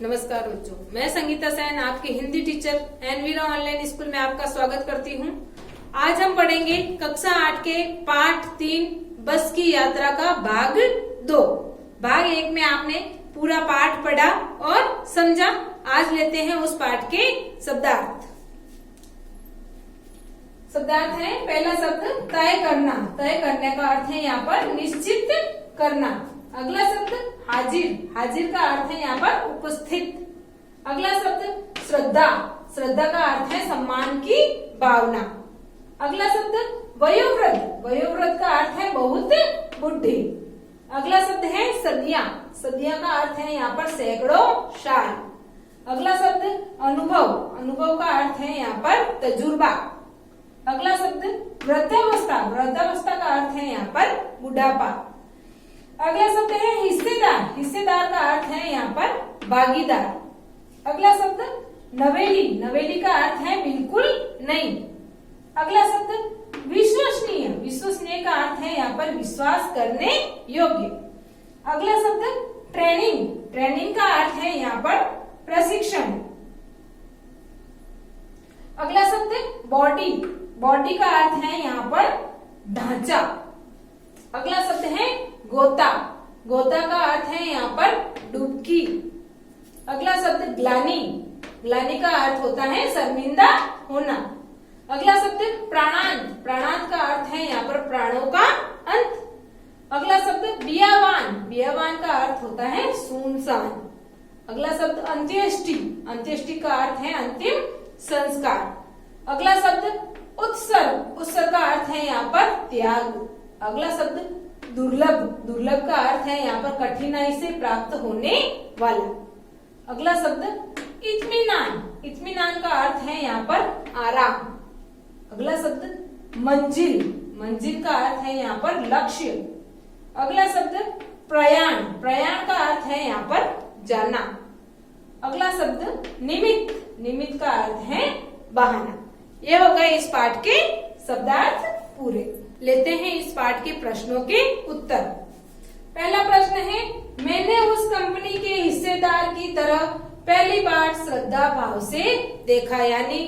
नमस्कार बच्चों, मैं संगीता सैन आपकी Hindi teacher Envira online school में आपका स्वागत करती हूँ। आज हम पढ़ेंगे कक्षा 8 के पाठ 3 बस की यात्रा का भाग 2। भाग 1 में आपने पूरा पाठ पढ़ा और समझा। आज लेते हैं उस पाठ के शब्दार्थ। शब्दार्थ है पहला शब्द तय करना। तय करने का अर्थ है यहाँ पर निश्चित करना। अगला शब्द हाजिर। हाजिर का अर्थ है यहाँ पर उपस्थित। अगला शब्द श्रद्धा। श्रद्धा का अर्थ है सम्मान की भावना। अगला शब्द वयोवृद्ध। वयोवृद्ध का अर्थ है बहुत बुढ़ी। अगला शब्द है सदियां। सदियां का अर्थ है यहाँ पर सैकड़ों साल। अगला शब्द अनुभव। अनुभव का अर्थ है यहाँ पर तजुर्बा। अगला शब्द वृद्धावस्था। वृद्धावस्था का अर्थ है यहाँ पर बुढ़ापा। अगला शब्द है हिस्सेदार। हिस्सेदार का अर्थ है यहाँ पर भागीदार। अगला शब्द नवेली। नवेली का अर्थ है बिल्कुल नहीं। अगला शब्द विश्वसनीय। विश्वसनीय का अर्थ है यहाँ पर विश्वास करने योग्य। अगला शब्द ट्रेनिंग। ट्रेनिंग का अर्थ है यहाँ पर प्रशिक्षण। अगला शब्द बॉडी। बॉडी का अर्थ है यहाँ पर ढांचा। अगला शब्द है गोता। गोता का अर्थ है यहाँ पर डुबकी। अगला शब्द ग्लानि। ग्लानि का अर्थ होता है शर्मिंदा होना। अगला शब्द प्राणांत। प्राणांत का अर्थ है यहाँ पर प्राणों का अंत। अगला शब्द बियावान। बियावान का अर्थ होता है सुनसान। अगला शब्द अंत्येष्टि। अंत्येष्टि का अर्थ है अंतिम संस्कार। अगला शब्द उत्सर्ग। उत्सर्ग का अर्थ है यहाँ पर त्याग। अगला शब्द दुर्लभ। दुर्लभ का अर्थ है यहाँ पर कठिनाई से प्राप्त होने वाला। अगला शब्द इत्मीनान। इत्मीनान का अर्थ है यहाँ पर आराम। अगला शब्द मंजिल। मंजिल का अर्थ है यहाँ पर लक्ष्य। अगला शब्द प्रयाण। प्रयाण का अर्थ है यहाँ पर जाना। अगला शब्द निमित्त। निमित्त का अर्थ है बहाना। यह हो गए इस पाठ के शब्दार्थ पूरे। लेते हैं इस पाठ के प्रश्नों के उत्तर। पहला प्रश्न है, मैंने उस कंपनी के हिस्सेदार की तरह पहली बार श्रद्धा भाव से देखा। यानी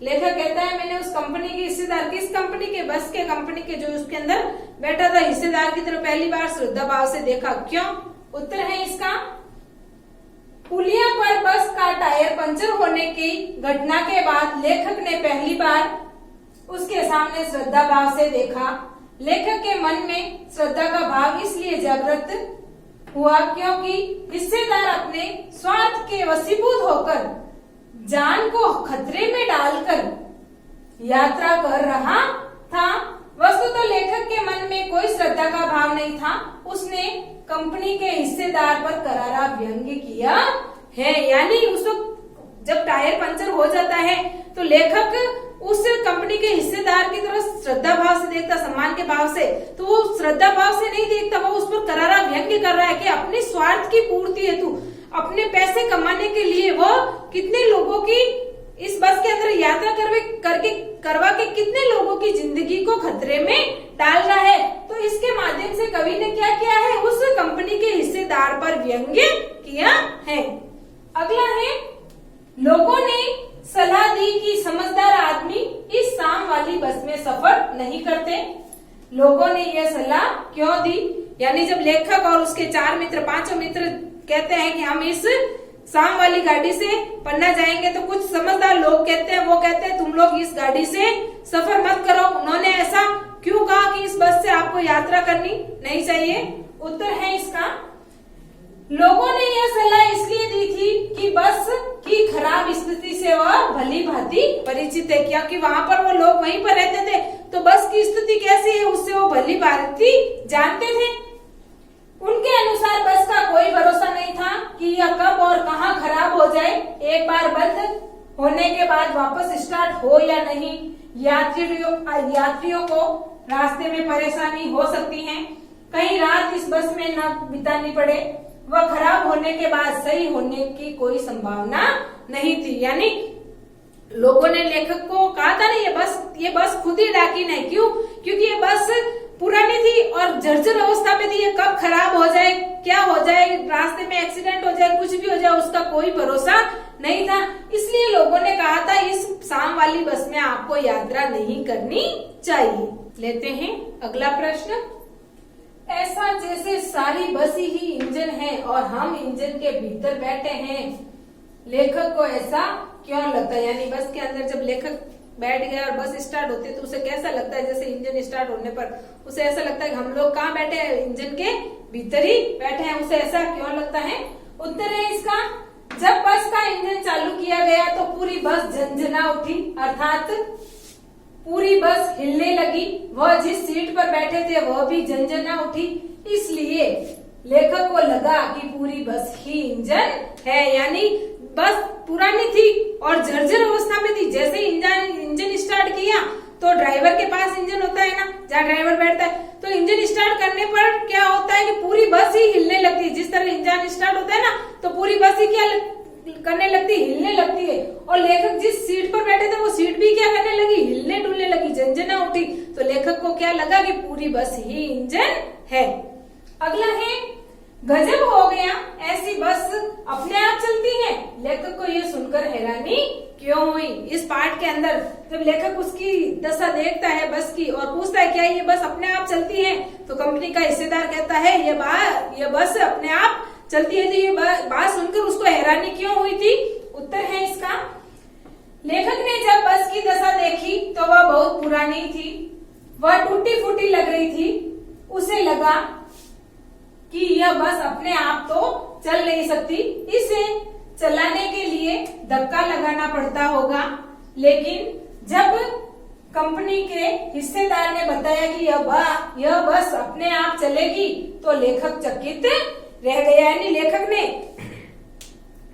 लेखक कहता है मैंने उस कंपनी के हिस्सेदार, किस कंपनी के, बस के कंपनी के जो उसके अंदर बैठा था हिस्सेदार की तरह पहली बार श्रद्धा भाव से देखा। क्यों? उत्तर है इसका, पुलिया पर बस का टायर पंचर होने की घटना के बाद लेखक ने पहली बार उसके सामने श्रद्धा भाव से देखा। लेखक के मन में श्रद्धा का भाव इसलिए जागृत हुआ क्योंकि हिस्सेदार अपने स्वार्थ के वशीभूत होकर जान को खतरे में डालकर यात्रा कर रहा था। वस्तुतः लेखक के मन में कोई श्रद्धा का भाव नहीं था। उसने कंपनी के हिस्सेदार पर करारा व्यंग्य किया है। यानी उस वक्त जब टायर पंचर हो जाता है तो लेखक उस कंपनी के हिस्सेदार की तरफ श्रद्धा भाव से देखता, सम्मान के भाव से, तो वो श्रद्धा भाव से नहीं देखता, वो उस पर करारा व्यंग्य कर रहा है कि अपने स्वार्थ की पूर्ति हेतु, अपने पैसे कमाने के लिए वो कितने लोगों की इस बस के अंदर यात्रा करवा के कितने लोगों की जिंदगी को खतरे में डाल रहा है। तो इसके माध्यम से कवि ने क्या किया है, उस कंपनी के हिस्सेदार पर व्यंग्य किया है। अगला है, लोगों ने सलाह दी कि समझदार आदमी इस शाम वाली बस में सफर नहीं करते। लोगों ने यह सलाह क्यों दी? यानी जब लेखक और उसके 4 मित्र, 5 मित्र कहते हैं कि हम इस शाम वाली गाड़ी से पन्ना जाएंगे, तो कुछ समझदार लोग कहते हैं, वो कहते हैं तुम लोग इस गाड़ी से सफर मत करो। उन्होंने ऐसा क्यों कहा कि इस बस से आपको यात्रा करनी नहीं चाहिए? उत्तर है इसका, लोगों ने यह सलाह इसलिए दी थी कि बस की खराब स्थिति से वह भली भांति परिचित है। क्योंकि वहां पर वो लोग वहीं पर रहते थे, तो बस की स्थिति कैसी है उससे वो भली भांति जानते थे। उनके अनुसार बस का कोई भरोसा नहीं था कि यह कब और कहां खराब हो जाए। एक बार बंद होने के बाद वापस स्टार्ट हो या नहीं। यात्रियों को रास्ते में परेशानी हो सकती है। कहीं रात इस बस में न बितानी पड़े। वह खराब होने के बाद सही होने की कोई संभावना नहीं थी। यानी लोगों ने लेखक को कहा था ना, ये बस खुद ही डाकिन है। क्यों? क्योंकि ये बस पुरानी थी और जर्जर अवस्था में थी, ये कब खराब हो जाए, क्या हो जाए, रास्ते में एक्सीडेंट हो जाए, कुछ भी हो जाए, उसका कोई भरोसा नहीं था। इसलिए लोगों ने कहा था इस शाम वाली बस में आपको यात्रा नहीं करनी चाहिए। लेते हैं अगला प्रश्न। ऐसा जैसे सारी बस ही इंजन है और हम इंजन के भीतर बैठे हैं, लेखक को ऐसा क्यों लगता है? यानी बस के अंदर जब लेखक बैठ गया और बस स्टार्ट होती है तो उसे कैसा लगता है? जैसे इंजन स्टार्ट होने पर उसे ऐसा लगता है कि हम लोग कहाँ बैठे हैं? इंजन के भीतर ही बैठे हैं। उसे ऐसा क्यों लगता है? उत्तर है इसका, जब बस का इंजन चालू किया गया तो पूरी बस झंझना उठी, अर्थात पूरी बस हिलने लगी। वह जिस सीट पर बैठे थे वह भी झंझना उठी, इसलिए लेखक को लगा कि पूरी बस ही इंजन है। यानी बस पुरानी थी और जर्जर अवस्था में थी। जैसे इंजन स्टार्ट किया तो ड्राइवर के पास इंजन होता है ना, जहाँ ड्राइवर बैठता है, तो इंजन स्टार्ट करने पर क्या होता है कि पूरी बस ही हिलने लगती है। जिस तरह इंजन स्टार्ट होता है ना तो पूरी बस ही क्या करने लगती है? हिलने लगती है। और लेखक जिस सीट पर बैठे थे वो सीट भी क्या करने लगी? हिलने डुलने लगी, झंझना उठी। तो लेखक को क्या लगा कि पूरी बस ही इंजन है। अगला है, गजब हो गया, ऐसी बस अपने आप चलती है। लेखक को ये सुनकर हैरानी क्यों हुई? इस पार्ट के अंदर जब लेखक उसकी दशा देखता है बस की और पूछता है क्या ये बस अपने आप चलती है, तो कंपनी का हिस्सेदार कहता है ये बस अपने आप चलती है। तो ये बात सुनकर उसको हैरानी क्यों हुई थी? उत्तर है इसका, लेखक ने जब बस की दशा देखी तो वह बहुत पुरानी थी, वह टूटी फूटी लग रही थी। उसे लगा कि यह बस अपने आप तो चल नहीं सकती, इसे चलाने के लिए धक्का लगाना पड़ता होगा। लेकिन जब कंपनी के हिस्सेदार ने बताया कि यह बस अपने आप चलेगी तो लेखक चकित रह गया। यानी लेखक ने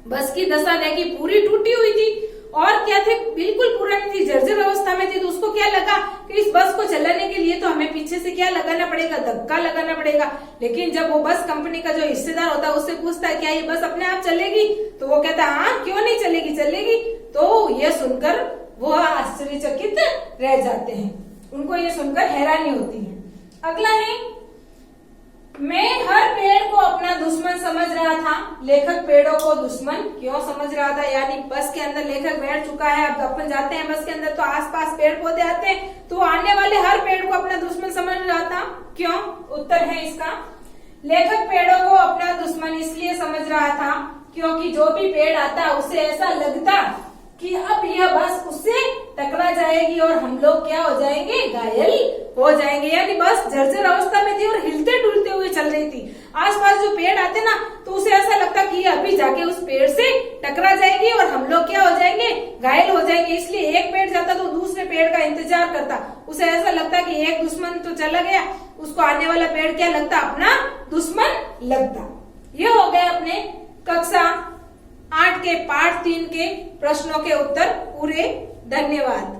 बस की दशा देखी, पूरी टूटी हुई थी और क्या थी? बिल्कुल पुरानी थी, जर्जर अवस्था में थी। तो उसको क्या लगा कि इस बस को चलाने के लिए तो हमें पीछे से क्या लगाना पड़ेगा? धक्का लगाना पड़ेगा। लेकिन जब वो बस कंपनी का जो हिस्सेदार होता है उससे पूछता है क्या ये बस अपने आप चलेगी, तो वो कहता है हाँ क्यों नहीं चलेगी, चलेगी। तो ये सुनकर वो आश्चर्यचकित रह जाते हैं, उनको ये सुनकर हैरानी होती है। अगला है, मैं हर पेड़ को अपना दुश्मन समझ रहा था। लेखक पेड़ों को दुश्मन क्यों समझ रहा था? यानी बस के अंदर लेखक बैठ चुका है, अब अपन जाते हैं बस के अंदर तो आसपास पेड़ पौधे आते हैं, तो आने वाले हर पेड़ को अपना दुश्मन समझ रहा था। क्यों? उत्तर है इसका, लेखक पेड़ों को अपना दुश्मन इसलिए समझ रहा था क्योंकि जो भी पेड़ आता उसे ऐसा लगता कि अब यह बस उससे टकरा जाएगी और हम लोग क्या हो जाएंगे? घायल हो जाएंगे। यानी बस जर्जर अवस्था में थी और हिलते डुलते हुए चल रही थी। आसपास जो पेड़ आते ना तो उसे ऐसा लगता कि ये अभी जाके उस पेड़ से टकरा जाएगी और हम लोग क्या हो जाएंगे? घायल हो जाएंगे। इसलिए एक पेड़ जाता तो दूसरे पेड़ का इंतजार करता। उसे ऐसा लगता कि एक दुश्मन तो चला गया, उसको आने वाला पेड़ क्या लगता? अपना दुश्मन लगता। ये हो गए अपने कक्षा 8 के पार्ट 3 के प्रश्नों के उत्तर पूरे। धन्यवाद।